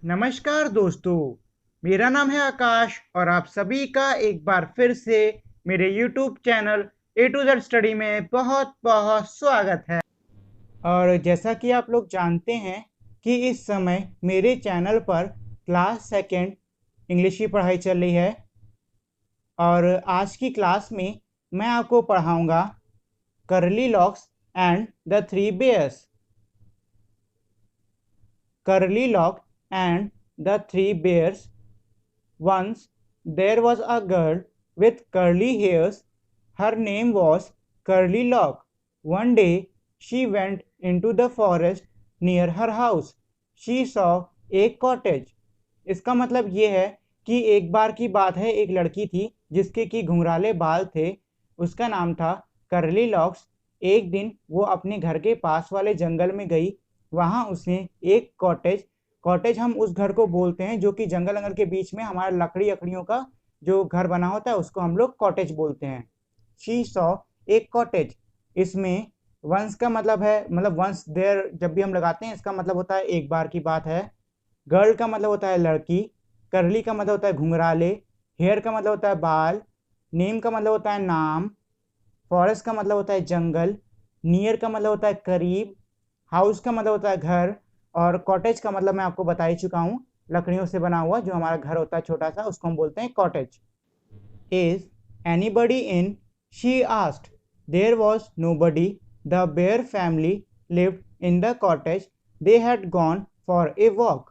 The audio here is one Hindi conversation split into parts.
नमस्कार दोस्तों, मेरा नाम है आकाश और आप सभी का एक बार फिर से मेरे YouTube channel A to Z study में बहुत बहुत स्वागत है। और जैसा कि आप लोग जानते हैं कि इस समय मेरे चैनल पर क्लास सेकंड इंग्लिश की पढ़ाई चल रही है और आज की क्लास में मैं आपको पढ़ाऊंगा Curly Locks and the three bears. Curly Lock and the Three Bears. Once there was a girl with curly hairs. Her name was Curly Lock. One day she went into the forest near her house. She saw a cottage. इसका मतलब ये है कि एक बार की बात है, एक लड़की थी जिसके की घुंघराले बाल थे। उसका नाम था करली लॉक्स। एक दिन वो अपने घर के पास वाले जंगल में गई। वहां उसने एक कॉटेज कॉटेज हम उस घर को बोलते हैं जो कि जंगल अंगल के बीच में हमारा लकड़ियों का जो घर बना होता है उसको हम लोग कॉटेज बोलते हैं। शी सॉ एक कॉटेज। इसमें वंस का मतलब है, मतलब वंस देयर जब भी हम लगाते हैं इसका मतलब होता है एक बार की बात है। गर्ल का मतलब होता है लड़की। करली का मतलब होता है घुंघराले। हेयर का मतलब होता है बाल। नेम का मतलब होता है नाम। फॉरेस्ट का मतलब होता है जंगल। नियर का मतलब होता है करीब। हाउस का मतलब होता है घर। और कॉटेज का मतलब मैं आपको बता ही चुका हूँ, लकड़ियों से बना हुआ जो हमारा घर होता है छोटा सा, उसको हम बोलते हैं cottage. Is anybody in? She asked. There was nobody. The bear family lived in the cottage. They had gone for a walk.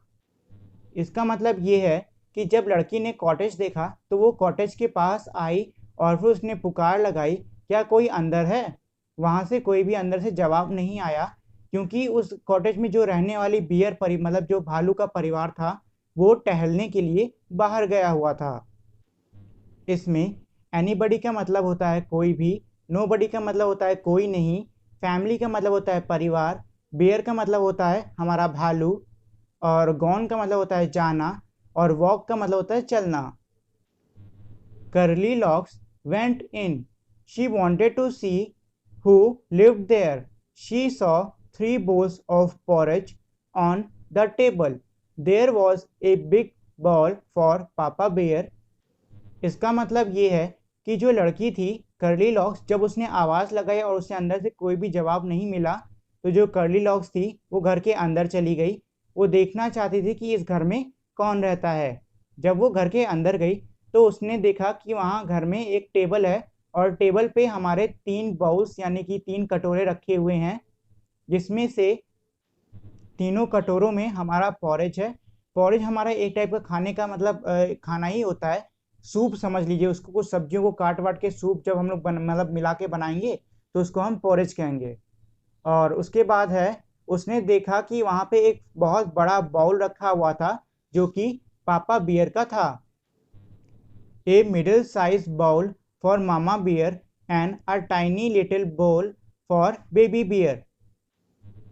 इसका मतलब ये है कि जब लड़की ने कॉटेज देखा तो वो कॉटेज के पास आई और फिर उसने पुकार लगाई, क्या कोई अंदर है? वहां से कोई भी अंदर से जवाब नहीं आया, क्योंकि उस कॉटेज में जो रहने वाली मतलब जो भालू का परिवार था वो टहलने के लिए बाहर गया हुआ था। इसमें एनीबडी का मतलब होता है कोई भी। नोबडी का मतलब होता है कोई नहीं। फैमिली का मतलब होता है परिवार। बेयर का मतलब होता है हमारा भालू। और गॉन का मतलब होता है जाना। और वॉक का मतलब होता है चलना। Curly Locks went in. She wanted to see who lived there. She saw three bowls of porridge on the table. There was a big bowl for Papa Bear. इसका मतलब ये है कि जो लड़की थी कर्ली लॉक्स, जब उसने आवाज़ लगाई और उसे अंदर से कोई भी जवाब नहीं मिला, तो जो कर्ली लॉक्स थी वो घर के अंदर चली गई। वो देखना चाहती थी कि इस घर में कौन रहता है। जब वो घर के अंदर गई तो उसने देखा कि वहाँ घर में एक टेबल है और टेबल पे हमारे तीन बाउल्स यानी कि तीन कटोरे रखे हुए हैं, जिसमें से तीनों कटोरों में हमारा पॉरेज है। पॉरेज हमारा एक टाइप का खाने का मतलब खाना ही होता है। सूप समझ लीजिए उसको, कुछ सब्जियों को काट वाट के सूप जब हम लोग मतलब मिला के बनाएंगे तो उसको हम पॉरेज कहेंगे। और उसके बाद है, उसने देखा कि वहाँ पे एक बहुत बड़ा बाउल रखा हुआ था जो कि पापा बियर का था। A middle size bowl for mama bear and a tiny little bowl for baby bear.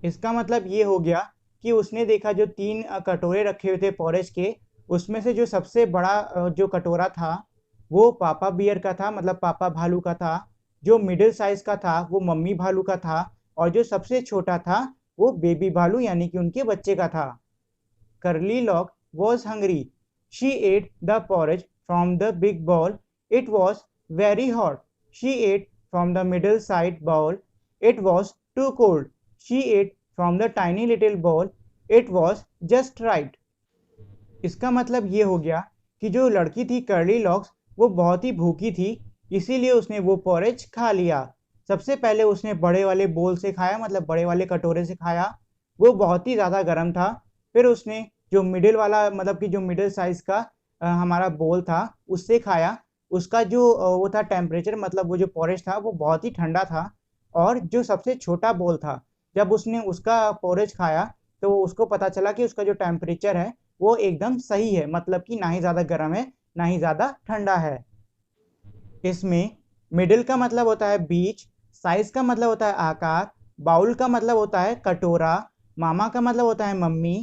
इसका मतलब ये हो गया कि उसने देखा जो तीन कटोरे रखे हुए थे पॉरेज के, उसमें से जो सबसे बड़ा जो कटोरा था वो पापा बियर का था, मतलब पापा भालू का था। जो मिडिल साइज का था वो मम्मी भालू का था। और जो सबसे छोटा था वो बेबी भालू यानी कि उनके बच्चे का था। Curly Lock was hungry. She ate the porridge from the big bowl. It was very hot. She ate from the middle side bowl. It was too cold. She ate from the tiny little bowl. It was just right. इसका मतलब ये हो गया कि जो लड़की थी कर्ली लॉक्स वो बहुत ही भूखी थी, इसीलिए उसने वो पॉरेज खा लिया। सबसे पहले उसने बड़े वाले बोल से खाया, मतलब बड़े वाले कटोरे से खाया। वो बहुत ही ज़्यादा गर्म था। फिर उसने जो मिडिल वाला मतलब कि जो मिडिल साइज का हमारा बोल था उससे खाया। उसका जो वो था टेम्परेचर, मतलब वो जो पॉरेज था वो बहुत ही ठंडा था। और जो सबसे छोटा बोल था, जब उसने उसका पॉरेज खाया तो उसको पता चला कि उसका जो टेम्परेचर है वो एकदम सही है, मतलब कि ना ही ज़्यादा गर्म है ना ही ज़्यादा ठंडा है। इसमें मिडिल का मतलब होता है बीच। साइज का मतलब होता है आकार। बाउल का मतलब होता है कटोरा। मामा का मतलब होता है मम्मी।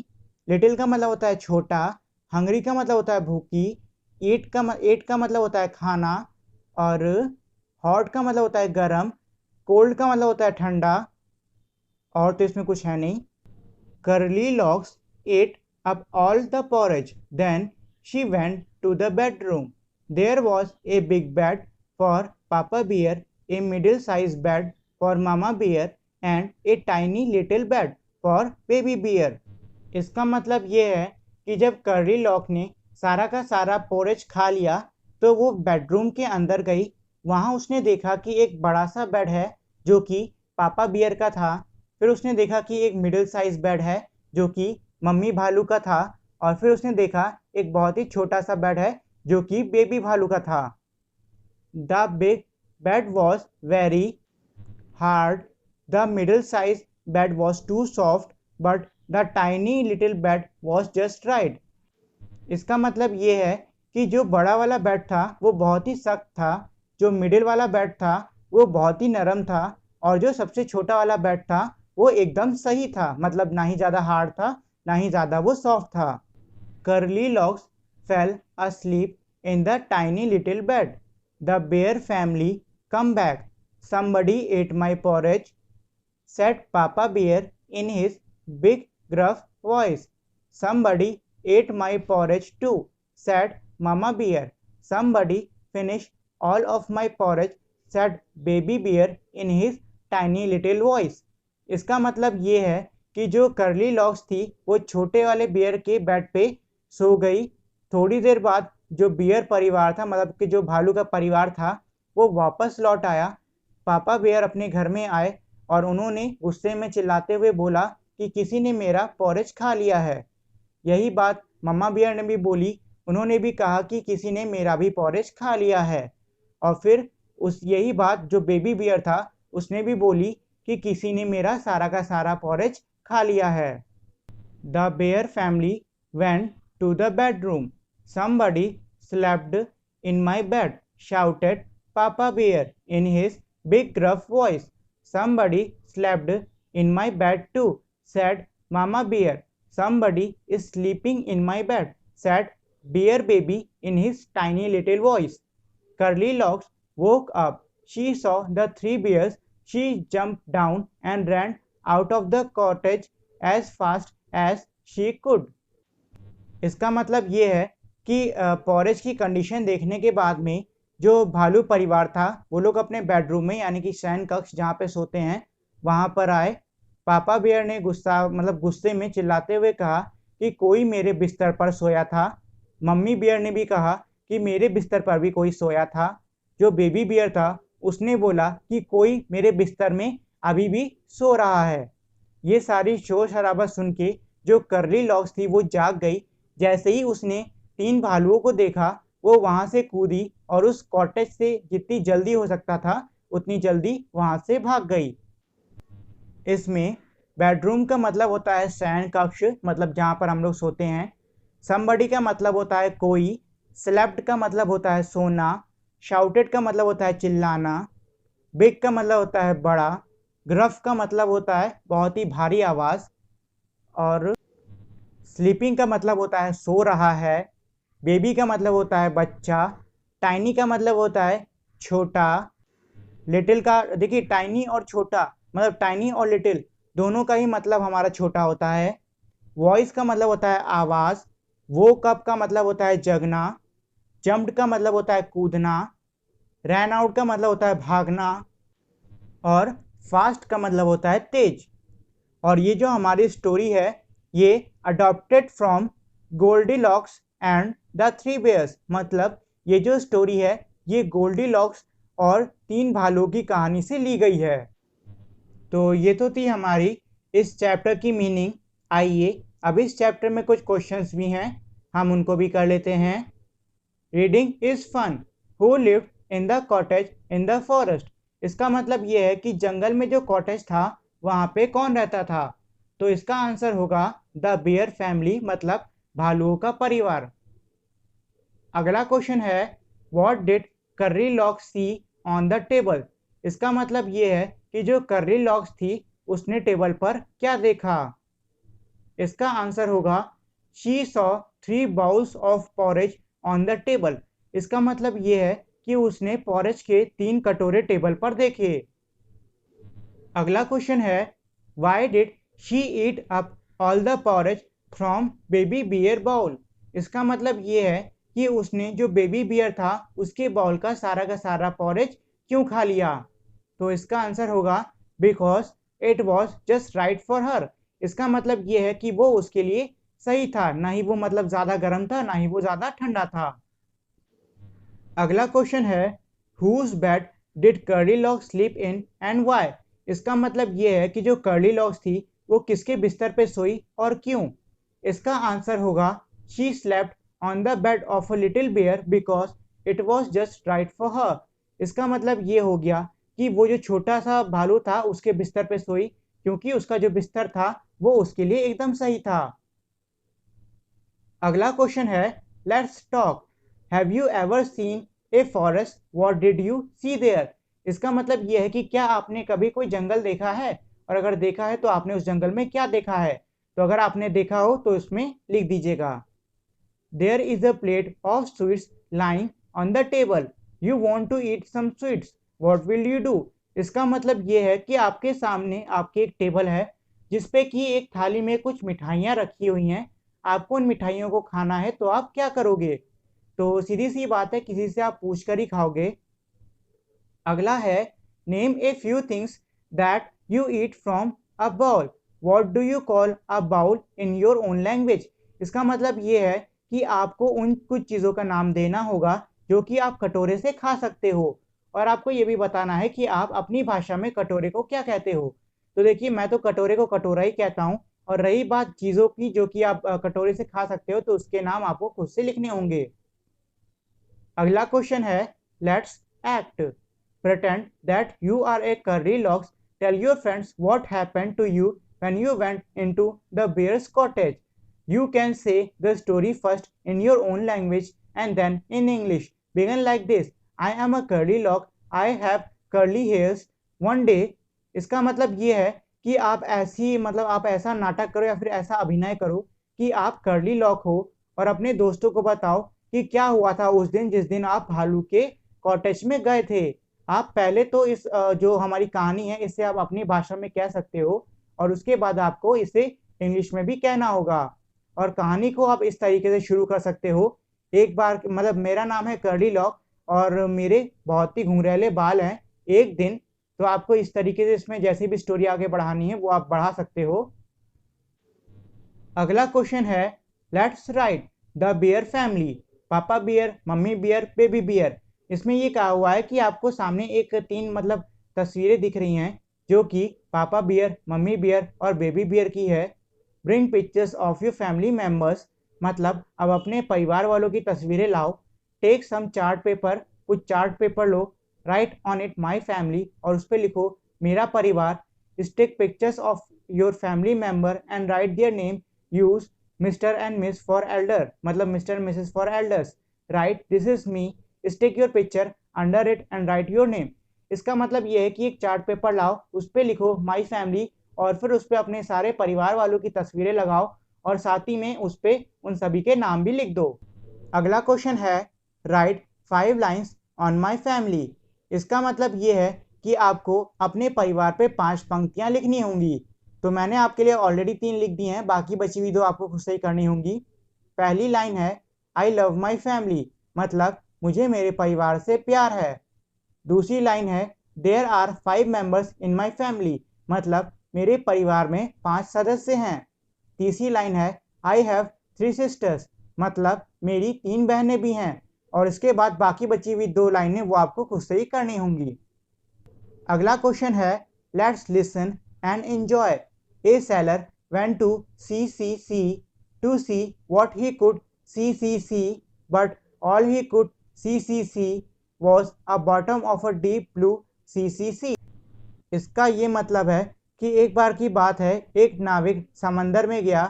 लिटिल का मतलब होता है छोटा। हंगरी का मतलब होता है भूखी। ईट का मतलब होता है खाना। और हॉट का मतलब होता है गरम। कोल्ड का मतलब होता है ठंडा। और तो इसमें कुछ है नहीं। Curly Locks ate up all the porridge. Then she went to the bedroom. There was a big bed for Papa Bear, a middle-sized bed for Mama Bear, and a tiny little bed for Baby Bear. इसका मतलब ये है कि जब कर्ली लॉक ने सारा का सारा पोरेज खा लिया तो वो बेडरूम के अंदर गई। वहाँ उसने देखा कि एक बड़ा सा बेड है जो कि पापा बियर का था। फिर उसने देखा कि एक मिडिल साइज बेड है जो कि मम्मी भालू का था। और फिर उसने देखा एक बहुत ही छोटा सा बेड है जो कि बेबी भालू का था। The big bed was very hard. The middle sized bed was too soft, but the tiny little bed was just right. इसका मतलब ये है कि जो बड़ा वाला बेड था वो बहुत ही सख्त था, जो मिडिल वाला बेड था वो बहुत ही नरम था, और जो सबसे छोटा वाला बेड था वो एकदम सही था, मतलब ना ही ज़्यादा हार्ड था ना ही ज़्यादा वो सॉफ्ट था। Curly Locks fell asleep in the tiny little bed. The bear family come back. Somebody ate my porridge, said Papa Bear in his big gruff voice. Somebody ate my porridge too, said Mama Bear. Somebody finished all of my porridge, said Baby Bear in his tiny little voice. इसका मतलब ये है कि जो कर्ली लॉक्स थी वो छोटे वाले बियर के बेड पे सो गई। थोड़ी देर बाद जो बियर परिवार था, मतलब कि जो भालू का परिवार था, वो वापस लौट आया। पापा बियर अपने घर में आए और उन्होंने गुस्से में चिल्लाते हुए बोला कि किसी ने मेरा पोरेज खा लिया है। यही बात मम्मा बियर ने भी बोली, उन्होंने भी कहा कि किसी ने मेरा भी पोरेज खा लिया है। और फिर यही बात जो बेबी बियर था उसने भी बोली कि किसी ने मेरा सारा का सारा पोरेज खा लिया है। The bear family went to the bedroom. Somebody slept in my bed, shouted papa bear in his big gruff voice. Somebody slept in my bed too, said Mama Bear. Somebody is sleeping in my bed, said Bear Baby in his tiny little voice. Curly Locks woke up. She saw the three bears. She jumped down and ran out of the cottage as fast as she could. इसका मतलब ये है कि पॉरेज की कंडीशन देखने के बाद में जो भालू परिवार था वो लोग अपने बेडरूम में, यानी कि शयन कक्ष जहाँ पे सोते हैं, वहाँ पर आए। पापा बियर ने गुस्से में चिल्लाते हुए कहा कि कोई मेरे बिस्तर पर सोया था। मम्मी बियर ने भी कहा कि मेरे बिस्तर पर भी कोई सोया था। जो बेबी बियर था उसने बोला कि कोई मेरे बिस्तर में अभी भी सो रहा है। ये सारी शोर शराबा सुन के जो कर्ली लॉक्स थी वो जाग गई। जैसे ही उसने 3 भालुओं को देखा वो वहां से कूदी और उस कॉटेज से जितनी जल्दी हो सकता था उतनी जल्दी वहां से भाग गई। इसमें बेडरूम का मतलब होता है शयन कक्ष, मतलब जहां पर हम लोग सोते हैं। समबडी का मतलब होता है कोई। स्लेप्ट का मतलब होता है सोना। शाउटेड का मतलब होता है चिल्लाना। बिग का मतलब होता है बड़ा। ग्रफ का मतलब होता है बहुत ही भारी आवाज। और स्लीपिंग का मतलब होता है सो रहा है। बेबी का मतलब होता है बच्चा। टाइनी का मतलब होता है छोटा। लिटिल का, देखिए टाइनी और छोटा, मतलब टाइनी और लिटिल दोनों का ही मतलब हमारा छोटा होता है। वॉइस का मतलब होता है आवाज। वोक अप का मतलब होता है जगना। जंप्ड का मतलब होता है कूदना। रैन आउट का मतलब होता है भागना। और फास्ट का मतलब होता है तेज। और ये जो हमारी स्टोरी है ये adopted from Goldilocks and the three bears, मतलब ये जो स्टोरी है ये गोल्डीलॉक्स और 3 भालुओं की कहानी से ली गई है। तो ये तो थी हमारी इस चैप्टर की मीनिंग। आइए अब इस चैप्टर में कुछ क्वेश्चंस भी हैं, हम उनको भी कर लेते हैं। Reading is fun. Who lived in the cottage in the forest? इसका मतलब ये है कि जंगल में जो कॉटेज था वहां पे कौन रहता था? तो इसका आंसर होगा द बियर फैमिली, मतलब भालुओं का परिवार। अगला क्वेश्चन है what did curly locks see on the table? इसका मतलब ये है कि जो कर्री लॉक्स थी उसने टेबल पर क्या देखा? इसका आंसर होगा she saw 3 bowls of porridge on the table. इसका मतलब ये है कि उसने पॉरेज के 3 कटोरे टेबल पर देखे। अगला क्वेश्चन है why did she eat up all the porridge from baby bear bowl. इसका मतलब ये है कि उसने जो बेबी बियर था उसके बाउल का सारा पॉरेज क्यों खा लिया। तो इसका आंसर होगा because it was just right for her. इसका मतलब ये है कि वो उसके लिए सही था, ना ही वो मतलब ज्यादा गर्म था ना ही वो ज्यादा ठंडा था। अगला क्वेश्चन है whose bed did Curly Locks sleep in and why. इसका मतलब ये है कि जो कर्ली लॉक्स थी वो किसके बिस्तर पे सोई और क्यों। इसका आंसर होगा she slept on the bed of a little bear because it was just right for her. इसका मतलब ये हो गया कि वो जो छोटा सा भालू था उसके बिस्तर पे सोई क्योंकि उसका जो बिस्तर था वो उसके लिए एकदम सही था। अगला क्वेश्चन है let's talk have you ever seen a forest what did you see there. इसका मतलब यह है कि क्या आपने कभी कोई जंगल देखा है, और अगर देखा है तो आपने उस जंगल में क्या देखा है। तो अगर आपने देखा हो तो इसमें लिख दीजिएगा there is a plate of sweets lying on the table you want to eat some sweets what will you do. इसका मतलब ये है कि आपके सामने आपके एक टेबल है जिसपे कि एक थाली में कुछ मिठाइयाँ रखी हुई हैं, आपको उन मिठाइयों को खाना है तो आप क्या करोगे। तो सीधी सी बात है किसी से आप पूछ कर ही खाओगे। अगला है name a few things that you eat from a bowl what do you call a bowl in your own language. इसका मतलब ये है कि आपको उन कुछ चीज़ों का नाम देना होगा जो कि आप कटोरे से खा सकते हो, और आपको ये भी बताना है कि आप अपनी भाषा में कटोरे को क्या कहते हो। तो देखिए मैं तो कटोरे को कटोरा ही कहता हूँ, और रही बात चीज़ों की जो कि आप कटोरे से खा सकते हो तो उसके नाम आपको खुद से लिखने होंगे। अगला क्वेश्चन है let's act pretend that you are a curry lox. Tell your friends what happened to you when you went into the bear's cottage. You can say the story first in your own language and then in English. Begin like this. I am a curly lock. I have curly hairs. One day, इसका मतलब ये है कि आप ऐसी मतलब आप ऐसा नाटक करो या फिर ऐसा अभिनय करो कि आप कर्ली लॉक हो, और अपने दोस्तों को बताओ कि क्या हुआ था उस दिन जिस दिन आप भालू के कॉटेज में गए थे। आप पहले तो इस जो हमारी कहानी है इसे आप अपनी भाषा में कह सकते हो, और उसके बाद आपको इसे इंग्लिश में भी कहना होगा। और कहानी को आप इस तरीके से शुरू कर सकते हो, एक बार मतलब मेरा नाम है कर्ली लॉक और मेरे बहुत ही घुंघरैले बाल हैं एक दिन। तो आपको इस तरीके से इसमें जैसी भी स्टोरी आगे बढ़ानी है वो आप बढ़ा सकते हो। अगला क्वेश्चन है let's write the bear family papa bear mummy bear baby bear. इसमें ये कहा हुआ है कि आपको सामने एक तीन मतलब तस्वीरें दिख रही हैं जो कि पापा बियर मम्मी बियर और बेबी बियर की है। Bring pictures of your family members, मतलब अब अपने परिवार वालों की तस्वीरें लाओ। टेक सम चार्ट पेपर, कुछ चार्ट पेपर लो। Write on it my family, और उस पर लिखो मेरा परिवार। Take pictures of your family member and write their name. Use mister and miss for elder, मतलब mister and missus for elders. Write this is me, stick your picture under it and right your name. इसका मतलब ये है कि एक चार्ट पेपर लाओ, उस पर लिखो माई फैमिली, और फिर उस पर अपने सारे परिवार वालों की तस्वीरें लगाओ, और साथ ही में उस पर उन सभी के नाम भी लिख दो। अगला क्वेश्चन है right 5 lines on my family. इसका मतलब ये है कि आपको अपने परिवार पे 5 पंक्तियां लिखनी होंगी। तो मैंने आपके लिए ऑलरेडी 3 लिख दी हैं, बाकी बची हुई 2 आपको खुद से ही करनी होंगी। पहली लाइन है आई लव माई फैमिली, मतलब मुझे मेरे परिवार से प्यार है। दूसरी लाइन है there are 5 members in my family, मतलब मेरे परिवार में 5 सदस्य हैं। तीसरी लाइन है आई हैव 3 सिस्टर्स, मतलब मेरी 3 बहनें भी हैं। और इसके बाद बाकी बची हुई 2 लाइनें वो आपको खुद से ही करनी होंगी। अगला क्वेश्चन है let's listen and enjoy. A sailor went to sea to see what he could see but all he could see was a bottom of a deep blue sea. इसका ये मतलब है कि एक बार की बात है, एक नाविक समंदर में गया।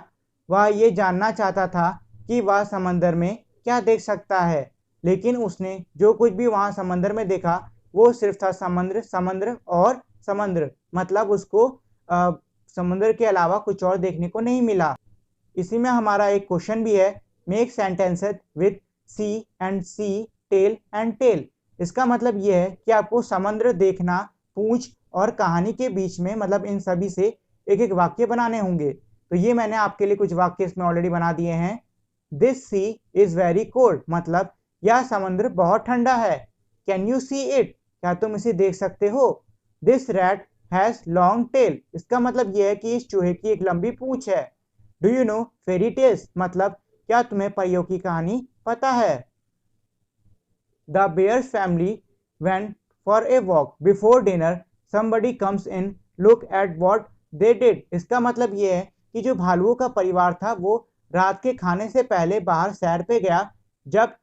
वह ये जानना चाहता था कि वह समंदर में क्या देख सकता है, लेकिन उसने जो कुछ भी वहाँ समंदर में देखा वो सिर्फ था समुद्र समुद्र और समुद्र, मतलब उसको समुद्र के अलावा कुछ और देखने को नहीं मिला। इसी में हमारा एक क्वेश्चन भी है make sentences with sea and see tail and tale. इसका मतलब यह है कि आपको समुद्र देखना, पूंछ और कहानी के बीच में मतलब इन सभी से एक एक वाक्य बनाने होंगे। तो ये मैंने आपके लिए कुछ वाक्य इसमें ऑलरेडी बना दिए हैं। This sea is very cold, मतलब यह समुद्र बहुत ठंडा है। कैन यू सी इट, क्या तुम इसे देख सकते हो। This rat has long tail, इसका मतलब यह है कि इस चूहे की एक लंबी पूंछ है। Do you know fairy tales, मतलब क्या तुम्हें परियों की कहानी पता है। The bear's family went for a walk. Before dinner, somebody comes in, look at what they did. इसका मतलब ये है कि जो भालुओं का परिवार था वो रात के खाने से पहले बाहर सैर पे गया। जब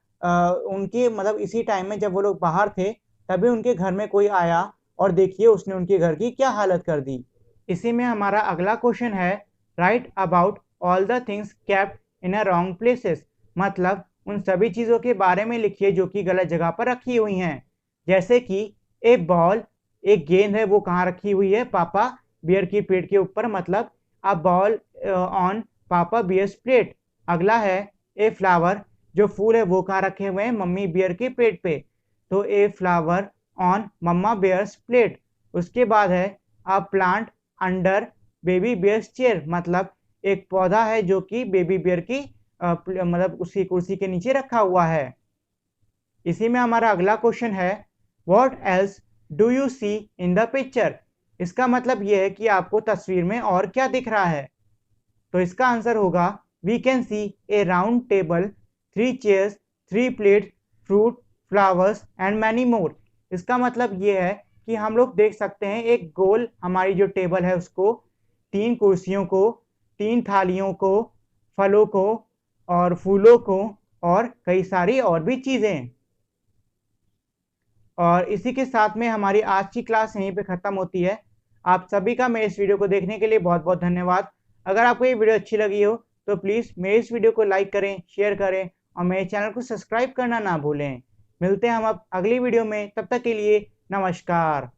उनके मतलब इसी टाइम में जब वो लोग बाहर थे तभी उनके घर में कोई आया और देखिए उसने उनके घर की क्या हालत कर दी। इसी में हमारा अगला क्वेश्चन है right about all the things kept in a wrong places, मतलब उन सभी चीज़ों के बारे में लिखिए जो कि गलत जगह पर रखी हुई हैं। जैसे कि ए बॉल, एक गेंद है वो कहाँ रखी हुई है, पापा बियर की पेट के ऊपर, मतलब अ बॉल ऑन पापा बियर्स प्लेट। अगला है ए फ्लावर, जो फूल है वो कहाँ रखे हुए हैं, मम्मी बियर के पेट पे, तो a flower on mamma bear's plate. उसके बाद है a plant under baby bear's chair, मतलब एक पौधा है जो कि बेबी बियर की मतलब उसकी कुर्सी के नीचे रखा हुआ है। इसी में हमारा अगला क्वेश्चन है what else do you see in the picture, इसका मतलब यह है कि आपको तस्वीर में और क्या दिख रहा है। तो इसका आंसर होगा we can see a round table, 3 chairs, 3 plates, fruit, flowers and many more. इसका मतलब ये है कि हम लोग देख सकते हैं एक गोल हमारी जो टेबल है उसको, 3 कुर्सियों को, 3 थालियों को, फलों को और फूलों को और कई सारी और भी चीज़ें। और इसी के साथ में हमारी आज की क्लास यहीं पे ख़त्म होती है। आप सभी का मेरे इस वीडियो को देखने के लिए बहुत बहुत धन्यवाद। अगर आपको ये वीडियो अच्छी लगी हो तो प्लीज़ मेरे इस वीडियो को लाइक करें, शेयर करें और मेरे चैनल को सब्सक्राइब करना ना भूलें। मिलते हैं हम अब अगली वीडियो में, तब तक के लिए नमस्कार।